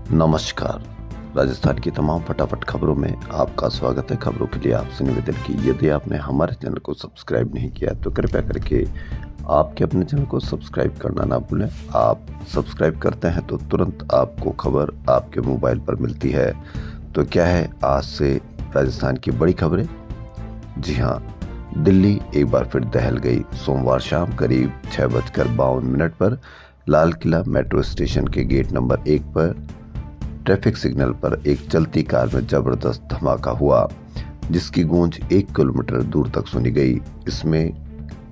नमस्कार। राजस्थान की तमाम फटाफट खबरों में आपका स्वागत है। खबरों के लिए आपसे निवेदन की यदि आपने हमारे चैनल को सब्सक्राइब नहीं किया तो कृपया करके आपके अपने चैनल को सब्सक्राइब करना ना भूलें। आप सब्सक्राइब करते हैं तो तुरंत आपको खबर आपके मोबाइल पर मिलती है। तो क्या है आज से राजस्थान की बड़ी खबरें? जी हाँ, दिल्ली एक बार फिर दहल गई। सोमवार शाम करीब 6:52 पर लाल किला मेट्रो स्टेशन के गेट नंबर 1 पर ट्रैफिक सिग्नल पर एक चलती कार में जबरदस्त धमाका हुआ, जिसकी गूंज 1 किलोमीटर दूर तक सुनी गई। इसमें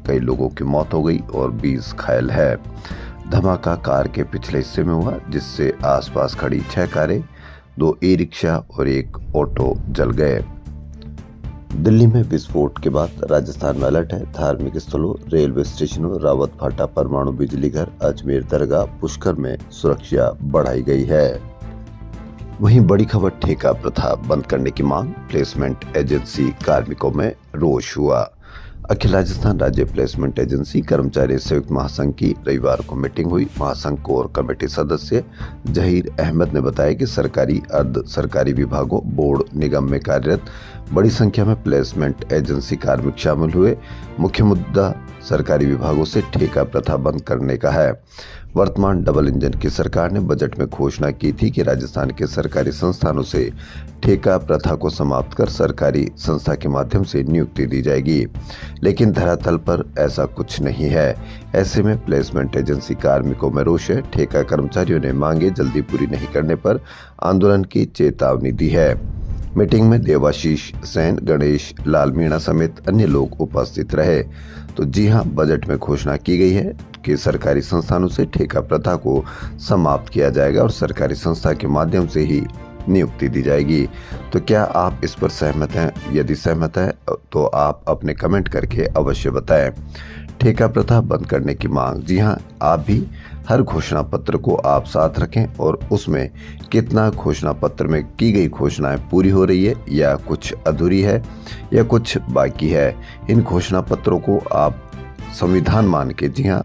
कई लोगों की मौत हो गई और 20 घायल है। धमाका कार के पिछले हिस्से में हुआ, जिससे आसपास खड़ी 6 कारें, 2 ई-रिक्शा और 1 ऑटो जल गए। दिल्ली में विस्फोट के बाद राजस्थान में अलर्ट है। धार्मिक स्थलों, रेलवे स्टेशनों, रावत फाटा, परमाणु बिजली घर, अजमेर दरगाह, पुष्कर में सुरक्षा बढ़ाई गई है। वहीं बड़ी खबर, ठेका प्रथा बंद करने की मांग, प्लेसमेंट एजेंसी कार्मिकों में रोष हुआ। अखिल राजस्थान राज्य प्लेसमेंट एजेंसी कर्मचारी संयुक्त महासंघ की रविवार को मीटिंग हुई। महासंघ कोर कमेटी सदस्य जहीर अहमद ने बताया कि सरकारी, अर्ध सरकारी विभागों, बोर्ड, निगम में कार्यरत बड़ी संख्या में प्लेसमेंट एजेंसी कार्मिक शामिल हुए। मुख्य मुद्दा सरकारी विभागों से ठेका प्रथा बंद करने का है। वर्तमान डबल इंजन की सरकार ने बजट में घोषणा की थी कि राजस्थान के सरकारी संस्थानों से ठेका प्रथा को समाप्त कर सरकारी संस्था के माध्यम से नियुक्ति दी जाएगी, लेकिन धरातल पर ऐसा कुछ नहीं है। ऐसे में प्लेसमेंट एजेंसी कार्मिकों में रोष है। ठेका कर्मचारियों ने मांगे जल्दी पूरी नहीं करने पर आंदोलन की चेतावनी दी है। मीटिंग में देवाशीष सेन, गणेश लाल मीणा समेत अन्य लोग उपस्थित रहे। तो जी हां, बजट में घोषणा की गई है कि सरकारी संस्थानों से ठेका प्रथा को समाप्त किया जाएगा और सरकारी संस्था के माध्यम से ही नियुक्ति दी जाएगी। तो क्या आप इस पर सहमत हैं? यदि सहमत हैं तो आप अपने कमेंट करके अवश्य बताएं। ठेका प्रथा बंद करने की मांग, जी हाँ, आप भी हर घोषणा पत्र को आप साथ रखें और उसमें कितना घोषणा पत्र में की गई घोषणाएं पूरी हो रही है या कुछ अधूरी है या कुछ बाकी है। इन घोषणा पत्रों को आप संविधान मान के, जी हाँ,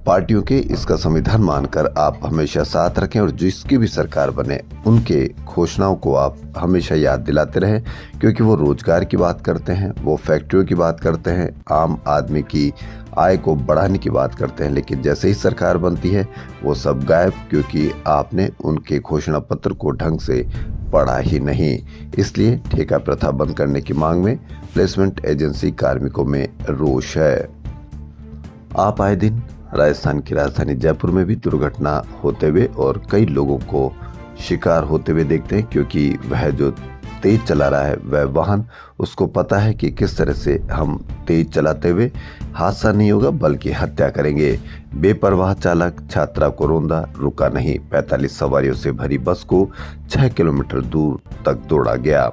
पार्टियों के इसका संविधान मानकर आप हमेशा साथ रखें और जिसकी भी सरकार बने उनके घोषणाओं को आप हमेशा याद दिलाते रहें, क्योंकि वो रोजगार की बात करते हैं, वो फैक्ट्रियों की बात करते हैं, आम आदमी की आय को बढ़ाने की बात करते हैं। लेकिन जैसे ही सरकार बनती है वो सब गायब, क्योंकि आपने उनके घोषणा पत्र को ढंग से पढ़ा ही नहीं। इसलिए ठेका प्रथा बंद करने की मांग में प्लेसमेंट एजेंसी कार्मिकों में रोष है। आप आए दिन राजस्थान की राजधानी जयपुर में भी दुर्घटना होते हुए और कई लोगों को शिकार होते हुए देखते हैं, क्योंकि वह जो तेज चला रहा है वह वाहन, उसको पता है कि किस तरह से हम तेज चलाते हुए हादसा नहीं होगा बल्कि हत्या करेंगे। बेपरवाह चालक छात्रा को रौंदा, रुका नहीं। 45 सवारियों से भरी बस को 6 किलोमीटर दूर तक दौड़ा गया।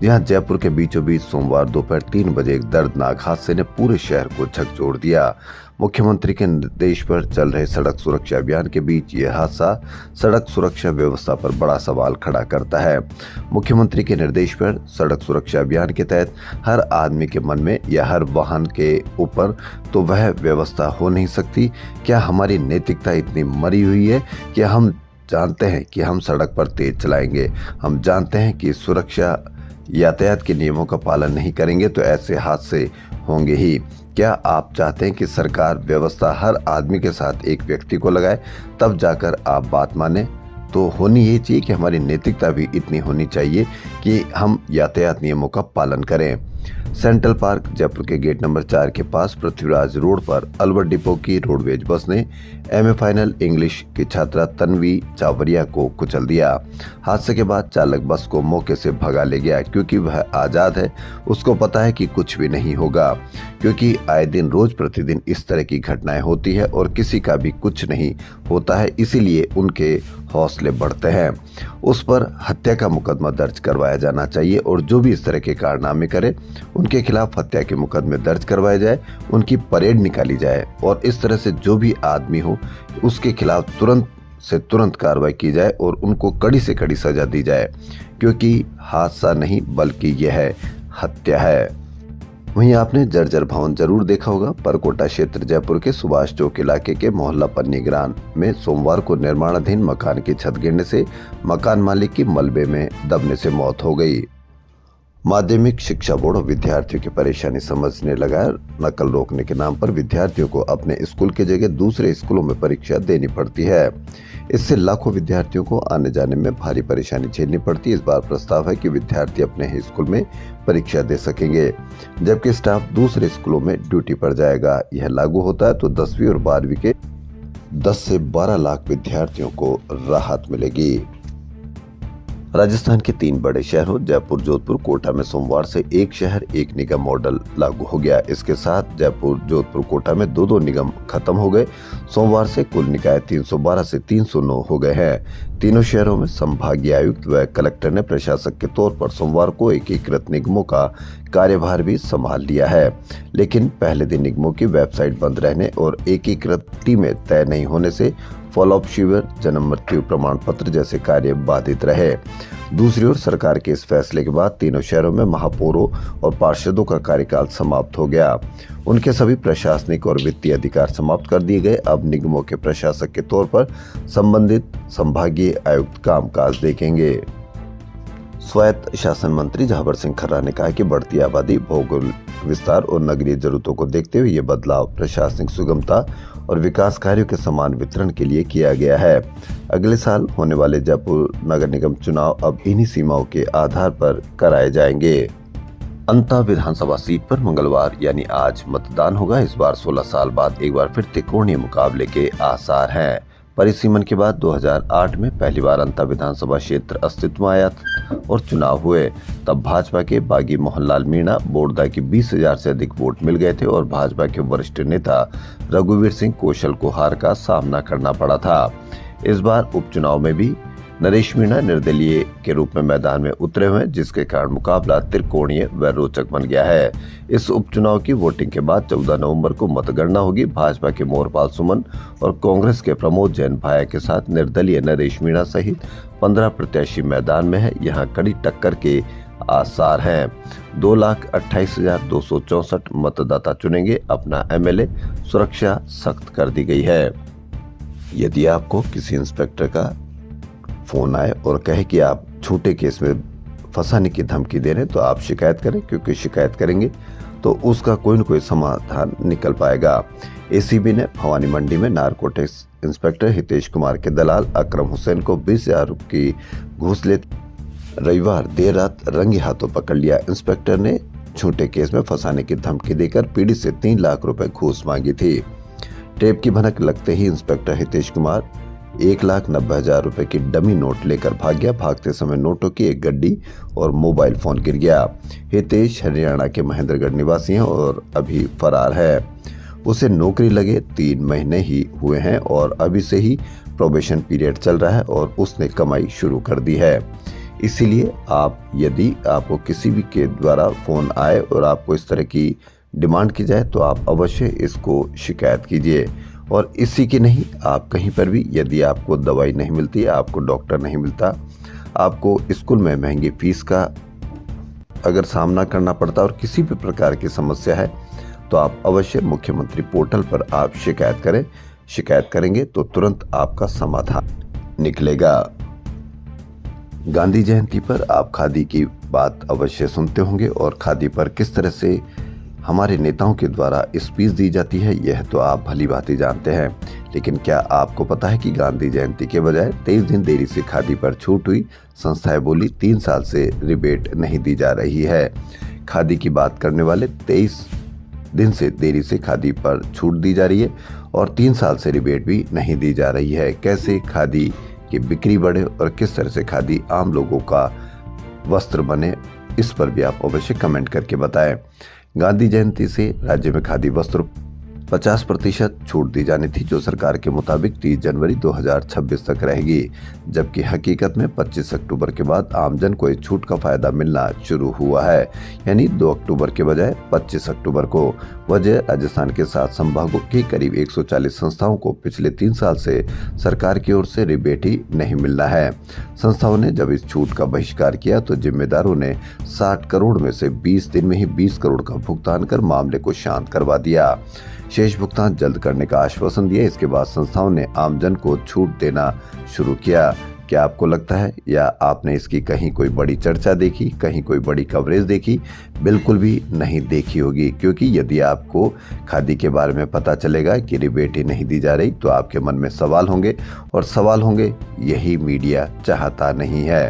जहां जयपुर के बीचों बीच सोमवार दोपहर 3 बजे एक दर्दनाक हादसे ने पूरे शहर को झकझोर दिया। मुख्यमंत्री के निर्देश पर चल रहे सड़क सुरक्षा अभियान के बीच यह हादसा सड़क सुरक्षा व्यवस्था पर बड़ा सवाल खड़ा करता है। मुख्यमंत्री के निर्देश पर सड़क सुरक्षा अभियान के तहत हर आदमी के मन में या हर वाहन के ऊपर तो वह व्यवस्था हो नहीं सकती। क्या हमारी नैतिकता इतनी मरी हुई है कि हम जानते हैं कि हम सड़क पर तेज चलाएंगे, हम जानते हैं कि सुरक्षा यातायात के नियमों का पालन नहीं करेंगे तो ऐसे हादसे होंगे ही। क्या आप चाहते हैं कि सरकार व्यवस्था हर आदमी के साथ एक व्यक्ति को लगाए तब जाकर आप बात माने? तो होनी ये चाहिए कि हमारी नैतिकता भी इतनी होनी चाहिए कि हम यातायात नियमों का पालन करें। सेंट्रल पार्क जयपुर के गेट नंबर 4 के पास पृथ्वीराज रोड पर अलवर डिपो की रोडवेज बस ने एमए फाइनल इंग्लिश की छात्रा तन्वी चावरिया को कुचल दिया। हादसे के बाद चालक बस को मौके से भगा ले गया, क्योंकि वह आजाद है, उसको पता है कि कुछ भी नहीं होगा, क्योंकि आए दिन रोज प्रतिदिन इस तरह की घटनाएं होती है और किसी का भी कुछ नहीं होता है, इसीलिए उनके हौसले बढ़ते हैं। उस पर हत्या का मुकदमा दर्ज करवाया जाना चाहिए और जो भी इस तरह के कारनामे करे उनके खिलाफ हत्या के मुकदमे दर्ज करवाए जाए, उनकी परेड निकाली जाए और इस तरह से जो भी आदमी हो उसके खिलाफ तुरंत से तुरंत कार्रवाई की जाए और उनको कड़ी से कड़ी सजा दी जाए, क्योंकि हादसा नहीं बल्कि यह हत्या है। वहीं आपने जर्जर भवन जरूर देखा होगा। परकोटा क्षेत्र जयपुर के सुभाष चौक इलाके के मोहल्ला पन्नीग्राम में सोमवार को निर्माणाधीन मकान की छत गिरने से मकान मालिक की मलबे में दबने से मौत हो गई। माध्यमिक शिक्षा बोर्ड विद्यार्थियों की परेशानी समझने लगा। नकल रोकने के नाम पर विद्यार्थियों को अपने स्कूल की जगह दूसरे स्कूलों में परीक्षा देनी पड़ती है। इससे लाखों विद्यार्थियों को आने जाने में भारी परेशानी झेलनी पड़ती है। इस बार प्रस्ताव है कि विद्यार्थी अपने ही स्कूल में परीक्षा दे सकेंगे, जबकि स्टाफ दूसरे स्कूलों में ड्यूटी पर जाएगा। यह लागू होता है तो 10वीं और 12वीं के 10 से 12 लाख विद्यार्थियों को राहत मिलेगी। राजस्थान के 3 बड़े शहरों जयपुर, जोधपुर, कोटा में सोमवार से एक शहर एक निगम मॉडल लागू हो गया। इसके साथ जयपुर, जोधपुर, कोटा में 2-2 निगम खत्म हो गए। सोमवार से कुल निकाय 312 से 309 हो गए हैं। तीनों शहरों में संभागीय आयुक्त व कलेक्टर ने प्रशासक के तौर पर सोमवार को एकीकृत निगमों का कार्यभार भी संभाल लिया है। लेकिन पहले दिन निगमों की वेबसाइट बंद रहने और एकीकृत टीमें तय नहीं होने से फॉलोअप शिविर, जन्म मृत्यु प्रमाण पत्र जैसे कार्य बाधित रहे। दूसरी ओर सरकार के इस फैसले के बाद तीनों शहरों में महापौरों और पार्षदों का कार्यकाल समाप्त हो गया। उनके सभी प्रशासनिक और वित्तीय अधिकार समाप्त कर दिए गए। अब निगमों के प्रशासक के तौर पर संबंधित संभागीय आयुक्त कामकाज देखेंगे। स्वायत्त शासन मंत्री झावर सिंह खर्रा ने कहा कि बढ़ती आबादी, भौगोलिक विस्तार और नगरीय जरूरतों को देखते हुए ये बदलाव प्रशासनिक सुगमता और विकास कार्यों के समान वितरण के लिए किया गया है। अगले साल होने वाले जयपुर नगर निगम चुनाव अब इन्हीं सीमाओं के आधार पर कराए जाएंगे। अंता विधानसभा सीट पर मंगलवार यानी आज मतदान होगा। इस बार 16 साल बाद एक बार फिर त्रिकोणीय मुकाबले के आसार हैं। परिसीमन के बाद 2008 में पहली बार अंता विधानसभा क्षेत्र अस्तित्व में आया और चुनाव हुए। तब भाजपा के बागी मोहनलाल मीणा बोरदा की 20,000 से अधिक वोट मिल गए थे और भाजपा के वरिष्ठ नेता रघुवीर सिंह कौशल को हार का सामना करना पड़ा था। इस बार उपचुनाव में भी नरेश मीणा निर्दलीय के रूप में मैदान में उतरे हुए, जिसके कारण मुकाबला त्रिकोणीय व रोचक बन गया है। इस उपचुनाव की वोटिंग के बाद 14 नवंबर को मतगणना होगी। भाजपा के मोहरपाल सुमन और कांग्रेस के प्रमोद जैन भाया के साथ निर्दलीय नरेश मीणा सहित 15 प्रत्याशी मैदान में है। यहाँ कड़ी टक्कर के आसार हैं। 2,28,264 मतदाता चुनेंगे अपना एमएलए। सुरक्षा सख्त कर दी गई है। यदि आपको किसी इंस्पेक्टर का फोन आए और कहे कि आप झूठे केस में फंसाने की धमकी दे रहे हैं तो आप शिकायत करें, क्योंकि शिकायत करेंगे तो उसका कोई न कोई समाधान निकल पाएगा। एसीबी ने भवानी मंडी में नारकोटिक्स इंस्पेक्टर हितेश कुमार के दलाल अकरम हुसैन को 20,000 की घूस लेते रविवार देर रात रंगे हाथों पकड़ लिया। इंस्पेक्टर ने झूठे केस में फंसाने की धमकी देकर पीड़ित से 3 लाख रुपए घूस मांगी थी। टेप की भनक लगते ही इंस्पेक्टर हितेश कुमार 1,90,000 रुपए की डमी नोट लेकर भाग गया। भागते समय नोटों की एक गड्डी और मोबाइल फोन गिर गया। हितेश हरियाणा के महेंद्रगढ़ निवासी हैं और अभी फरार है। उसे नौकरी लगे 3 महीने ही हुए हैं और अभी से ही प्रोबेशन पीरियड चल रहा है और उसने कमाई शुरू कर दी है। इसीलिए यदि आपको किसी भी के द्वारा फोन आए और आपको इस तरह की डिमांड की जाए तो आप अवश्य इसको शिकायत कीजिए। और इसी की नहीं, आप कहीं पर भी यदि आपको दवाई नहीं मिलती, आपको डॉक्टर नहीं मिलता, आपको स्कूल में महंगी फीस का अगर सामना करना पड़ता और किसी भी प्रकार की समस्या है तो आप अवश्य मुख्यमंत्री पोर्टल पर आप शिकायत करें। शिकायत करेंगे तो तुरंत आपका समाधान निकलेगा। गांधी जयंती पर आप खादी की बात अवश्य सुनते होंगे और खादी पर किस तरह से हमारे नेताओं के द्वारा स्पीच दी जाती है यह तो आप भली भांति जानते हैं। लेकिन क्या आपको पता है कि गांधी जयंती के बजाय 23 दिन देरी से खादी पर छूट हुई? संस्थाएं बोली 3 साल से रिबेट नहीं दी जा रही है। खादी की बात करने वाले 23 दिन से देरी से खादी पर छूट दी जा रही है और 3 साल से रिबेट भी नहीं दी जा रही है। कैसे खादी की बिक्री बढ़े और किस तरह से खादी आम लोगों का वस्त्र बने, इस पर भी आप अवश्य कमेंट करके बताएं। गांधी जयंती से राज्य में खादी वस्त्र 50% छूट दी जानी थी, जो सरकार के मुताबिक 30 जनवरी 2026 तक रहेगी, जबकि हकीकत में 25 अक्टूबर के बाद आमजन को इस छूट का फायदा मिलना शुरू हुआ है, यानी 2 अक्टूबर के बजाय 25 अक्टूबर को। वजह राजस्थान के 7 संभागों की करीब 140 संस्थाओं को पिछले 3 साल से सरकार की ओर से रिबेट ही नहीं मिल रहा है। संस्थाओं ने जब इस छूट का बहिष्कार किया तो जिम्मेदारों ने 60 करोड़ में से 20 दिन में ही 20 करोड़ का भुगतान कर मामले को शांत करवा दिया। शेष भुगतान जल्द करने का आश्वासन दिया। इसके बाद संस्थाओं ने आमजन को छूट देना शुरू किया। क्या आपको लगता है या आपने इसकी कहीं कोई बड़ी चर्चा देखी, कहीं कोई बड़ी कवरेज देखी? बिल्कुल भी नहीं देखी होगी, क्योंकि यदि आपको खादी के बारे में पता चलेगा कि रिबेट ही नहीं दी जा रही तो आपके मन में सवाल होंगे, और सवाल होंगे यही मीडिया चाहता नहीं है,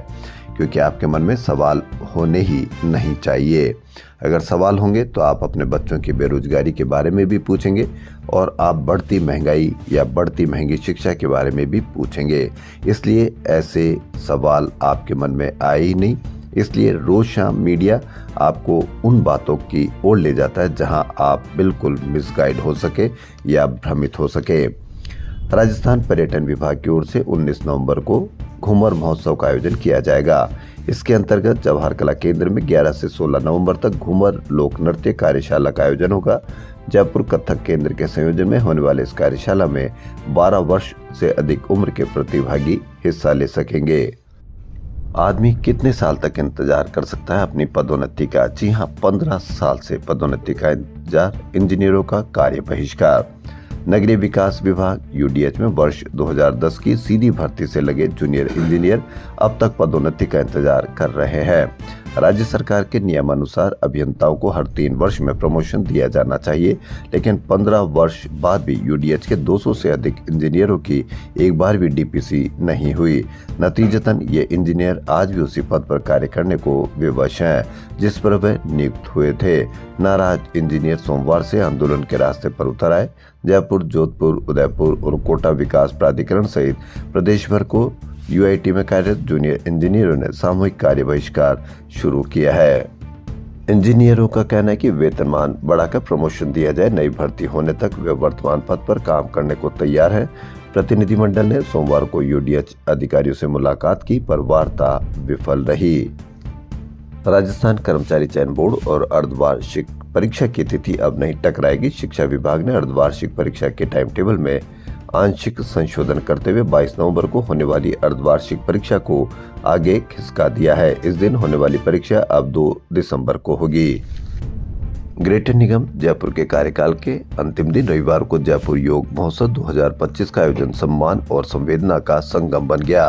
क्योंकि आपके मन में सवाल होने ही नहीं चाहिए। अगर सवाल होंगे तो आप अपने बच्चों की बेरोजगारी के बारे में भी पूछेंगे, और आप बढ़ती महंगाई या बढ़ती महंगी शिक्षा के बारे में भी पूछेंगे। इसलिए ऐसे सवाल आपके मन में आए ही नहीं। इसलिए रोज शाम मीडिया आपको उन बातों की ओर ले जाता है जहां आप बिल्कुल मिसगाइड हो सके या भ्रमित हो सके। राजस्थान पर्यटन विभाग की ओर से 19 नवंबर को घूमर महोत्सव का आयोजन किया जाएगा। इसके अंतर्गत जवाहर कला केंद्र में 11 से 16 नवंबर तक घूमर लोक नृत्य कार्यशाला का आयोजन होगा। जयपुर कथक केंद्र के संयोजन में होने वाले इस कार्यशाला में 12 वर्ष से अधिक उम्र के प्रतिभागी हिस्सा ले सकेंगे। आदमी कितने साल तक इंतजार कर सकता है अपनी पदोन्नति का? जी हाँ, 15 साल से पदोन्नति का इंतजार। इंजीनियरों का कार्य बहिष्कार। नगरीय विकास विभाग यूडीएच में वर्ष 2010 की सीधी भर्ती से लगे जूनियर इंजीनियर अब तक पदोन्नति का इंतजार कर रहे हैं। राज्य सरकार के नियमानुसार अभियंताओं को हर 3 वर्ष में प्रमोशन दिया जाना चाहिए, लेकिन 15 वर्ष बाद भी यूडीएच के 200 से अधिक इंजीनियरों की एक बार भी डीपीसी नहीं हुई। नतीजतन ये इंजीनियर आज भी उसी पद पर कार्य करने को विवश हैं जिस पर वे नियुक्त हुए थे। नाराज इंजीनियर सोमवार से आंदोलन के रास्ते पर उतर आए। जयपुर, जोधपुर, उदयपुर और कोटा विकास प्राधिकरण सहित प्रदेश भर को यूआईटी में कार्यरत जूनियर इंजीनियरों ने सामूहिक कार्य बहिष्कार शुरू किया है। इंजीनियरों का कहना है कि वेतनमान बढ़ाकर प्रमोशन दिया जाए। नई भर्ती होने तक वे वर्तमान पद पर काम करने को तैयार है। प्रतिनिधिमंडल ने सोमवार को यूडीएच अधिकारियों से मुलाकात की, पर वार्ता विफल रही। राजस्थान कर्मचारी चयन बोर्ड और अर्धवार्षिक परीक्षा की तिथि अब नहीं टकराएगी। शिक्षा विभाग ने अर्धवार्षिक परीक्षा के टाइम टेबल में आंशिक संशोधन करते हुए 22 नवंबर को होने वाली अर्धवार्षिक परीक्षा को आगे खिसका दिया है। इस दिन होने वाली परीक्षा अब 2 दिसंबर को होगी। ग्रेटर निगम जयपुर के कार्यकाल के अंतिम दिन रविवार को जयपुर योग महोत्सव 2025 का आयोजन सम्मान और संवेदना का संगम बन गया।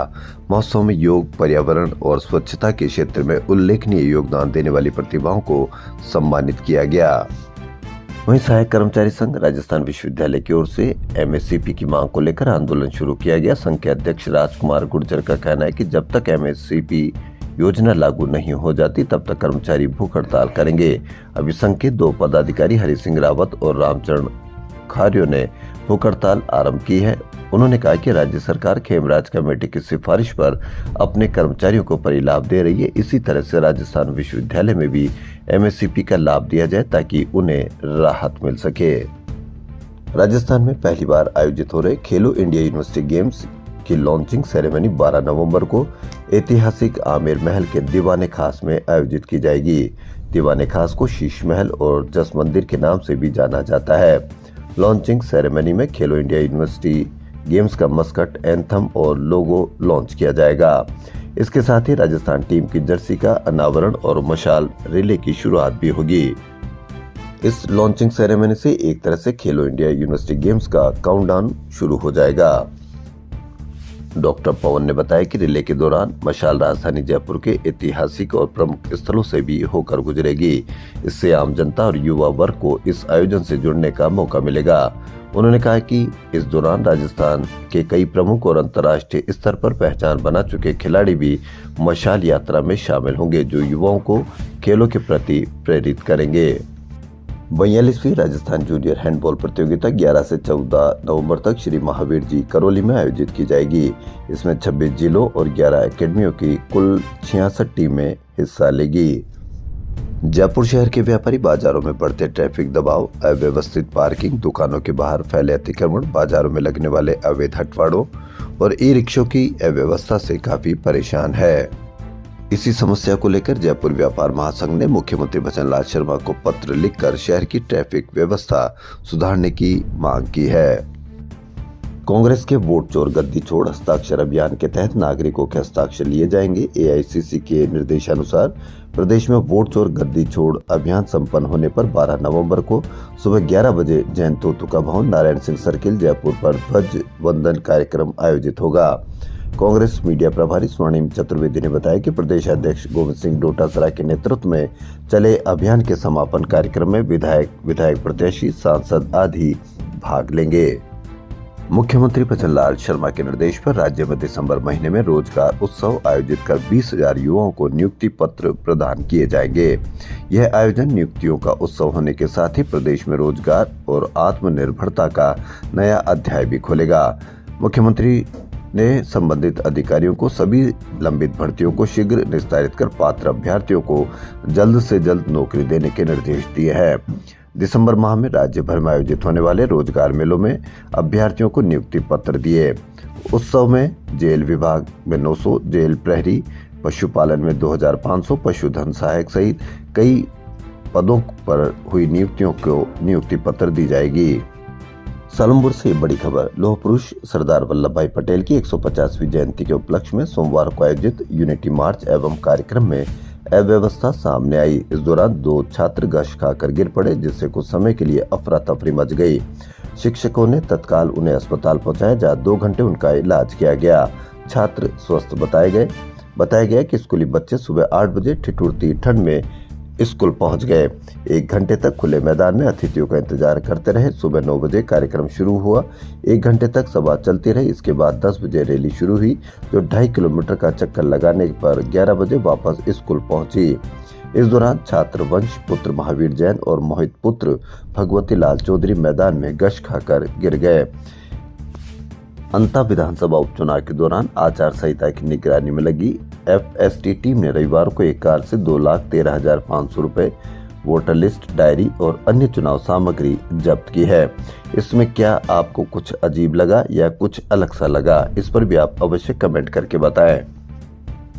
महोत्सव में योग, पर्यावरण और स्वच्छता के क्षेत्र में उल्लेखनीय योगदान देने वाली प्रतिभाओं को सम्मानित किया गया। वहीं सहायक कर्मचारी संघ राजस्थान विश्वविद्यालय की ओर से एमएससीपी की मांग को लेकर आंदोलन शुरू किया गया। संघ के अध्यक्ष राजकुमार गुर्जर का कहना है कि जब तक एमएससीपी योजना लागू नहीं हो जाती तब तक कर्मचारी भूख हड़ताल करेंगे। अभी संघ के 2 पदाधिकारी हरि सिंह रावत और रामचरण खारियों ने भूख हड़ताल आरंभ की है। उन्होंने कहा कि राज्य सरकार खेमराज कमेटी की सिफारिश पर अपने कर्मचारियों को परिलाभ दे रही है। इसी तरह से राजस्थान विश्वविद्यालय में भी एमएससीपी का लाभ दिया जाए ताकि उन्हें राहत मिल सके। राजस्थान में पहली बार आयोजित हो रहे खेलो इंडिया यूनिवर्सिटी गेम्स की लॉन्चिंग सेरेमनी 12 नवंबर को ऐतिहासिक आमेर महल के दीवाने खास में आयोजित की जाएगी। दीवाने खास को शीश महल और जस मंदिर के नाम से भी जाना जाता है। लॉन्चिंग सेरेमनी में खेलो इंडिया यूनिवर्सिटी गेम्स का मस्कट, एंथम और लोगो लॉन्च किया जाएगा। इसके साथ ही राजस्थान टीम की जर्सी का अनावरण और मशाल रिले की शुरुआत भी होगी। इस लॉन्चिंग सेरेमनी से एक तरह से खेलो इंडिया यूनिवर्सिटी गेम्स का काउंटडाउन शुरू हो जाएगा। डॉक्टर पवन ने बताया कि रिले के दौरान मशाल राजधानी जयपुर के ऐतिहासिक और प्रमुख स्थलों से भी होकर गुजरेगी। इससे आम जनता और युवा वर्ग को इस आयोजन से जुड़ने का मौका मिलेगा। उन्होंने कहा कि इस दौरान राजस्थान के कई प्रमुख और अंतर्राष्ट्रीय स्तर पर पहचान बना चुके खिलाड़ी भी मशाल यात्रा में शामिल होंगे, जो युवाओं को खेलों के प्रति प्रेरित करेंगे। 42वीं राजस्थान जूनियर हैंडबॉल प्रतियोगिता 11 से 14 नवंबर तक श्री महावीर जी करौली में आयोजित की जाएगी। इसमें 26 जिलों और 11 एकेडमियों की कुल 66 टीमें हिस्सा लेगी। जयपुर शहर के व्यापारी बाजारों में बढ़ते ट्रैफिक दबाव, अव्यवस्थित पार्किंग, दुकानों के बाहर फैले अतिक्रमण, बाजारों में लगने वाले अवैध हटवाड़ों और ई रिक्शों की अव्यवस्था से काफी परेशान है। इसी समस्या को लेकर जयपुर व्यापार महासंघ ने मुख्यमंत्री भजनलाल शर्मा को पत्र लिखकर शहर की ट्रैफिक व्यवस्था सुधारने की मांग की है। कांग्रेस के वोट चोर गद्दी छोड़ हस्ताक्षर अभियान के तहत नागरिकों के हस्ताक्षर लिए जाएंगे। एआईसीसी के निर्देशानुसार प्रदेश में वोट चोर गद्दी छोड़ अभियान संपन्न होने पर 12 नवंबर को सुबह 11 बजे जैन तोतुका भवन, नारायण सिंह सर्किल, जयपुर पर ध्वज वंदन कार्यक्रम आयोजित होगा। कांग्रेस मीडिया प्रभारी स्वर्णिम चतुर्वेदी ने बताया कि प्रदेश अध्यक्ष गोविंद सिंह डोटासरा के नेतृत्व में चले अभियान के समापन कार्यक्रम में विधायक प्रत्याशी, सांसद आदि भाग लेंगे। मुख्यमंत्री भजनलाल शर्मा के निर्देश पर राज्य में दिसंबर महीने में रोजगार उत्सव आयोजित कर 20,000 युवाओं को नियुक्ति पत्र प्रदान किए जाएंगे। यह आयोजन नियुक्तियों का उत्सव होने के साथ ही प्रदेश में रोजगार और आत्मनिर्भरता का नया अध्याय भी खोलेगा। मुख्यमंत्री ने संबंधित अधिकारियों को सभी लंबित भर्तियों को शीघ्र निस्तारित कर पात्र अभ्यर्थियों को जल्द से जल्द नौकरी देने के निर्देश दिए हैं। दिसंबर माह में राज्य भर में आयोजित होने वाले रोजगार मेलों में अभ्यर्थियों को नियुक्ति पत्र दिए। उत्सव में जेल विभाग में 900, जेल प्रहरी, पशुपालन में 2,500, पशुधन सहायक सहित कई पदों पर हुई नियुक्तियों को नियुक्ति पत्र दी जाएगी। सालुमपुर से बड़ी खबर। लौह पुरुष सरदार वल्लभ भाई पटेल की 150वीं जयंती के उपलक्ष्य में सोमवार को आयोजित यूनिटी मार्च एवं कार्यक्रम में अव्यवस्था सामने आई। इस दौरान 2 छात्र गश खाकर गिर पड़े, जिससे कुछ समय के लिए अफरा तफरी मच गई। शिक्षकों ने तत्काल उन्हें अस्पताल पहुंचाया, जहां 2 घंटे उनका इलाज किया गया। छात्र स्वस्थ बताया गया कि स्कूली बच्चे सुबह 8 बजे ठिठुरती ठंड में स्कूल पहुंच गए। 1 घंटे तक खुले मैदान में अतिथियों का इंतजार करते रहे। सुबह 9 बजे कार्यक्रम शुरू हुआ। 1 घंटे तक सभा चलती रही। इसके बाद 10 बजे रैली शुरू हुई, जो 2.5 किलोमीटर का चक्कर लगाने पर 11 बजे वापस स्कूल पहुंची। इस दौरान छात्र वंश पुत्र महावीर जैन और मोहित पुत्र भगवती लाल चौधरी मैदान में गश खाकर गिर गए। अंता विधानसभा उपचुनाव के दौरान आचार संहिता की निगरानी में लगी एफएसटी टीम ने रविवार को एक कार से 2,13,500 रुपए, वोटर लिस्ट, डायरी और अन्य चुनाव सामग्री जब्त की है। इसमें क्या आपको कुछ अजीब लगा या कुछ अलग सा लगा, इस पर भी आप अवश्य कमेंट करके बताएं।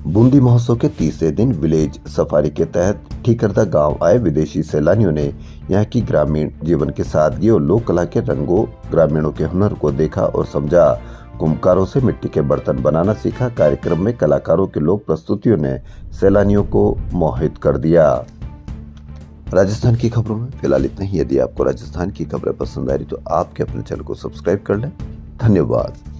बूंदी महोत्सव के तीसरे दिन विलेज सफारी के तहत ठीकरदा गांव आए विदेशी सैलानियों ने यहां की ग्रामीण जीवन के सादगी और लोक कला के रंगों, ग्रामीणों के हुनर को देखा और समझा। कुम्भकारों से मिट्टी के बर्तन बनाना सीखा। कार्यक्रम में कलाकारों के लोक प्रस्तुतियों ने सैलानियों को मोहित कर दिया। राजस्थान की खबरों में फिलहाल इतना ही। यदि आपको राजस्थान की खबरें पसंद आ रही तो आपके अपने चैनल को सब्सक्राइब कर लें। धन्यवाद।